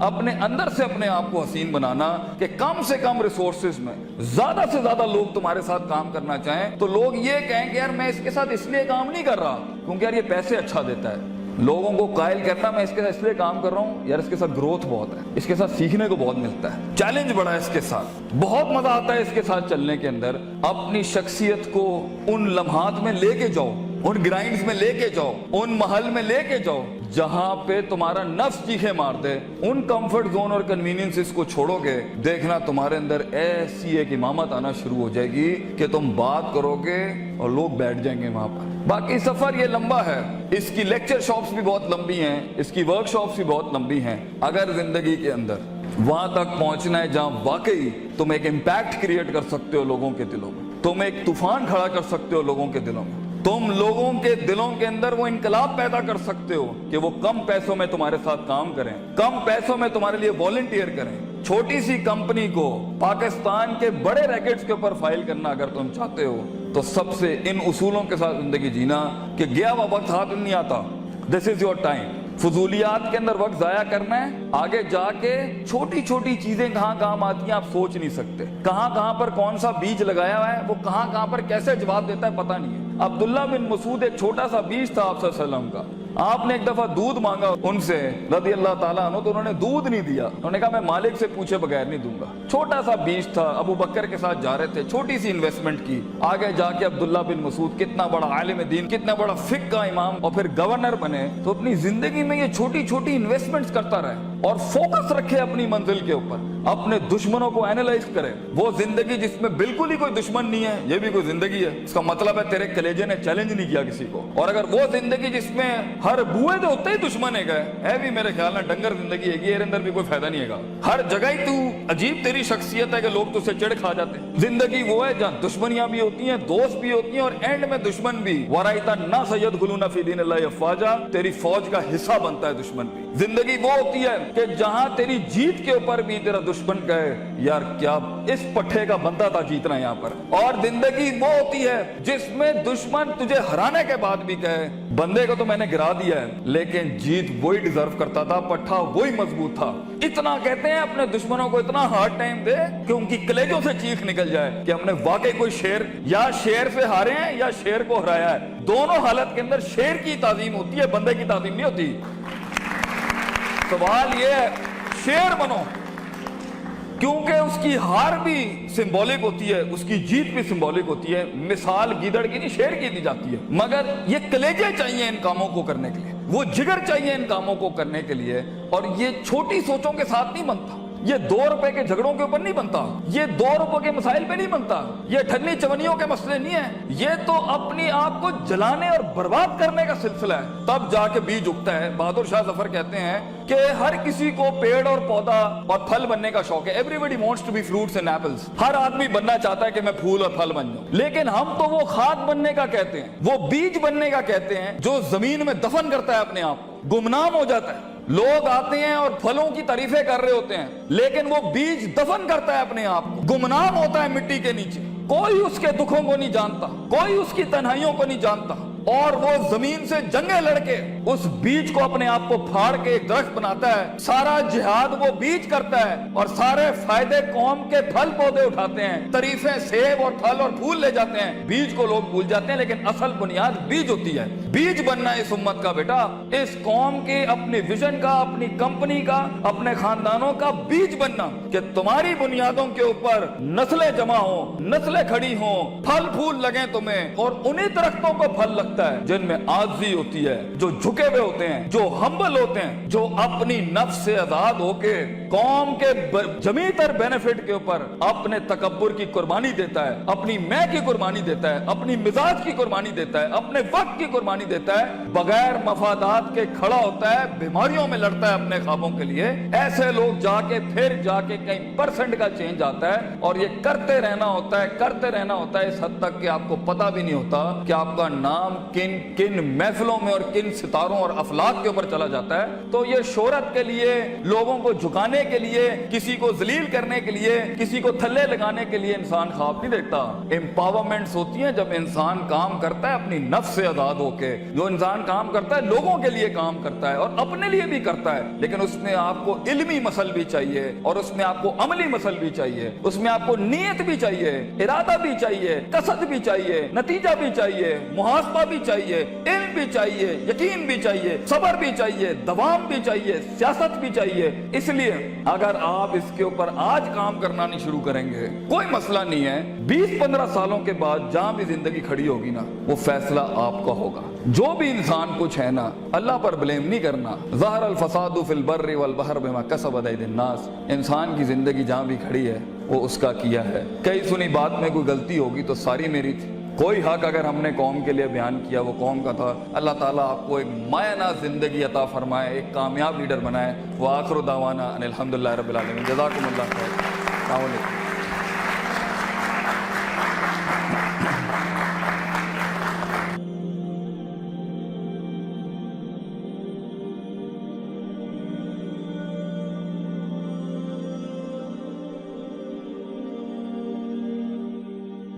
اپنے اندر سے اپنے آپ کو حسین بنانا کہ کم سے کم ریسورسز میں زیادہ سے زیادہ لوگ تمہارے ساتھ کام کرنا چاہیں تو لوگ یہ کہیں کہ یار میں اس کے ساتھ اس لیے کام نہیں کر رہا کیونکہ یار یہ پیسے اچھا دیتا ہے. لوگوں کو قائل کرنا میں اس کے ساتھ اس لیے کام کر رہا ہوں یار اس کے ساتھ گروتھ بہت ہے, اس کے ساتھ سیکھنے کو بہت ملتا ہے, چیلنج بڑا ہے اس کے ساتھ, بہت مزہ آتا ہے اس کے ساتھ چلنے کے اندر. اپنی شخصیت کو ان لمحات میں لے کے جاؤ, ان گرائنڈز میں لے کے جاؤ, ان محل میں لے کے جاؤ جہاں پہ تمہارا نفس چیخے مار دے. ان کمفرٹ زون اور کنوینئنسز کو چھوڑو گے, دیکھنا تمہارے اندر ایسی ایک امامت آنا شروع ہو جائے گی کہ تم بات کرو گے اور لوگ بیٹھ جائیں گے وہاں پر. باقی سفر یہ لمبا ہے, اس کی لیکچر شاپس بھی بہت لمبی ہیں, اس کی ورک شاپس بھی بہت لمبی ہیں. اگر زندگی کے اندر وہاں تک پہنچنا ہے جہاں واقعی تم ایک امپیکٹ کریٹ کر سکتے ہو لوگوں کے دلوں میں, تم ایک طوفان کھڑا کر سکتے ہو لوگوں کے دلوں میں, تم لوگوں کے دلوں کے اندر وہ انقلاب پیدا کر سکتے ہو کہ وہ کم پیسوں میں تمہارے ساتھ کام کریں, کم پیسوں میں تمہارے لیے والنٹیئر کریں. چھوٹی سی کمپنی کو پاکستان کے بڑے ریکٹس کے اوپر فائل کرنا اگر تم چاہتے ہو تو سب سے ان اصولوں کے ساتھ زندگی جینا کہ گیا ہوا وقت ہاتھ نہیں آتا. دس از یور ٹائم. فضولیات کے اندر وقت ضائع کرنا ہے, آگے جا کے چھوٹی چھوٹی چیزیں کہاں کام آتی ہیں آپ سوچ نہیں سکتے. کہاں کہاں پر کون سا بیج لگایا ہوا ہے, وہ کہاں کہاں پر کیسے جواب دیتا ہے پتہ نہیں ہے. عبداللہ بن مسعود ایک چھوٹا سا بیج تھا آپ صلی اللہ علیہ وسلم کا. آپ نے ایک دفعہ دودھ مانگا ان سے رضی اللہ تعالیٰ عنہ تو انہوں نے دودھ نہیں دیا. انہوں نے کہا میں مالک سے پوچھے بغیر نہیں دوں گا. چھوٹا سا بیج تھا, ابو بکر کے ساتھ جا رہے تھے, چھوٹی سی انویسٹمنٹ کی, آگے جا کے عبداللہ بن مسعود کتنا بڑا عالم دین, کتنا بڑا فقہ کا امام اور پھر گورنر بنے. تو اپنی زندگی میں یہ چھوٹی چھوٹی انویسٹمنٹس کرتا رہے اور فوکس رکھے اپنی منزل کے اوپر, اپنے دشمنوں کو اینالائز کرے. وہ زندگی جس میں بالکل ہی کوئی دشمن نہیں ہے یہ بھی کوئی زندگی ہے, اس کا مطلب ہے تیرے کلیجے نے چیلنج نہیں کیا کسی کو. اور اگر وہ زندگی جس میں ہر بوئے دے ہوتے ہی دشمن ہے بھی میرے خیال میں ڈنگر زندگی ہے, یہ اندر بھی کوئی فائدہ نہیں ہے. ہر جگہ ہی تو عجیب تیری شخصیت ہے کہ لوگ تجھ سے چڑ کھا جاتے ہیں. زندگی وہ ہے جہاں دشمنیاں بھی ہوتی ہیں, دوست بھی ہوتی ہیں اور اینڈ میں دشمن بھی. ورائتا نا سید خلون فی دین اللہ افواجا, تیری فوج کا حصہ بنتا ہے دشمن بھی. زندگی وہ ہوتی ہے کہ جہاں تیری جیت کے اوپر بھی تیرا دشمن کہے یار کیا اس پٹھے کا بندہ تھا جیتنا یہاں پر. اور زندگی وہ ہوتی ہے جس میں دشمن تجھے ہرانے کے بعد بھی کہے بندے کو تو میں نے گرا دیا ہے لیکن جیت وہی ڈیزرو کرتا تھا, پٹھا وہی مضبوط تھا. اتنا کہتے ہیں اپنے دشمنوں کو اتنا ہارڈ ٹائم دے کہ ان کی کلیجوں سے چیخ نکل جائے کہ ہم نے واقعی کوئی شیر یا شیر سے ہارے ہیں یا شیر کو ہرایا ہے. دونوں حالت کے اندر شیر کی تعظیم ہوتی ہے, بندے کی تعظیم نہیں ہوتی. سوال یہ ہے شیر بنو کیونکہ اس کی ہار بھی سمبولک ہوتی ہے, اس کی جیت بھی سمبولک ہوتی ہے. مثال گیدڑ کی نہیں شیر کی دی جاتی ہے, مگر یہ کلیجے چاہیے ان کاموں کو کرنے کے لیے, وہ جگر چاہیے ان کاموں کو کرنے کے لیے. اور یہ چھوٹی سوچوں کے ساتھ نہیں بنتا, یہ 2 روپے کے جھگڑوں کے اوپر نہیں بنتا, یہ 2 روپے کے مسائل پہ نہیں بنتا, یہ ٹھنی چونیوں کے مسئلے نہیں ہیں. یہ تو اپنی آپ کو جلانے اور برباد کرنے کا سلسلہ ہے, تب جا کے بیج اگتا ہے. بہادر شاہ ظفر کہتے ہیں کہ ہر کسی کو پیڑ اور پودا اور پھل بننے کا شوق ہے. Everybody wants to be fruits and apples. ہر آدمی بننا چاہتا ہے کہ میں پھول اور پھل بن جاؤں, لیکن ہم تو وہ کھاد بننے کا کہتے ہیں, وہ بیج بننے کا کہتے ہیں جو زمین میں دفن کرتا ہے اپنے آپ کو, گمنام ہو جاتا ہے. لوگ آتے ہیں اور پھلوں کی تعریفیں کر رہے ہوتے ہیں لیکن وہ بیج دفن کرتا ہے اپنے آپ کو, گمنام ہوتا ہے مٹی کے نیچے. کوئی اس کے دکھوں کو نہیں جانتا, کوئی اس کی تنہائیوں کو نہیں جانتا, اور وہ زمین سے جنگیں لڑ کے اس بیج کو اپنے آپ کو پھاڑ کے ایک درخت بناتا ہے. سارا جہاد وہ بیج کرتا ہے اور سارے فائدے قوم کے پھل پودے اٹھاتے ہیں, تعریفیں سیب اور پھل اور پھول لے جاتے ہیں. بیج کو لوگ بھول جاتے ہیں لیکن اصل بنیاد بیج ہوتی ہے. بیج بننا اس امت کا بیٹا, اس قوم کے اپنی ویژن کا, اپنی کمپنی کا, اپنے خاندانوں کا بیج بننا کہ تمہاری بنیادوں کے اوپر نسلیں جمع ہوں, نسلیں کھڑی ہوں, پھل پھول لگیں تمہیں. اور انہی درختوں کو پھل لگتا ہے جن میں عاجزی ہوتی ہے, جو جھکے ہوئے ہوتے ہیں, جو ہمبل ہوتے ہیں, جو اپنی نفس سے آزاد ہو کے قوم کے جمیع تر بینیفٹ کے اوپر اپنے تکبر کی قربانی دیتا ہے, اپنی میں کی قربانی دیتا ہے, اپنی مزاج کی قربانی دیتا ہے, اپنے وقت کی قربانی دیتا ہے, بغیر مفادات کے کھڑا ہوتا ہے, بیماریوں میں لڑتا ہے اپنے خوابوں کے لیے. ایسے لوگ جا کے پھر جا کے کئی پرسنٹ کا چینج آتا ہے. اور یہ کرتے رہنا ہوتا ہے, کرتے رہنا ہوتا ہے اس حد تک کہ آپ کو پتہ بھی نہیں ہوتا کہ آپ کا نام کن کن محفلوں میں اور کن ستاروں اور افلاک کے اوپر چلا جاتا ہے. تو یہ شہرت کے لیے, لوگوں کو جھکانے گرانے کے لیے, کسی کو ذلیل کرنے کے لیے, کسی کو تھلے لگانے کے لیے انسان خواب نہیں دیکھتا. امپاورمنٹس ہوتی ہیں جب انسان کام کرتا ہے اپنی نفس سے آزاد ہو کے. جو انسان کام کرتا ہے لوگوں کے لیے کام کرتا ہے اور اپنے لیے بھی کرتا ہے, لیکن اس میں آپ کو علمی مسل بھی چاہیے اور اس میں آپ کو عملی مسل بھی چاہیے, اس میں آپ کو نیت بھی چاہیے, ارادہ بھی چاہیے, قصد بھی چاہیے, نتیجہ بھی چاہیے, محاسبہ بھی چاہیے, علم بھی چاہیے, یقین بھی چاہیے, صبر بھی چاہیے, دوام بھی چاہیے, سیاست بھی چاہیے. اس لیے اگر آپ اس کے اوپر آج کام کرنا نہیں شروع کریں گے, کوئی مسئلہ نہیں ہے, 20-15 سالوں کے بعد جہاں بھی زندگی کھڑی ہوگی نا, وہ فیصلہ آپ کا ہوگا. جو بھی انسان کچھ ہے نا, اللہ پر بلیم نہیں کرنا. ظہر الفساد فی البر والبحر بما کسبت ایدی الناس. انسان کی زندگی جہاں بھی کھڑی ہے وہ اس کا کیا ہے. کئی سنی بات میں کوئی غلطی ہوگی تو ساری میری تھی. کوئی حق اگر ہم نے قوم کے لیے بیان کیا وہ قوم کا تھا. اللہ تعالیٰ آپ کو ایک معنی زندگی عطا فرمائے, ایک کامیاب لیڈر بنائے. وآخر دعوانا ان الحمدللہ رب العالمین. جزاکم اللہ خیر. السلام علیکم.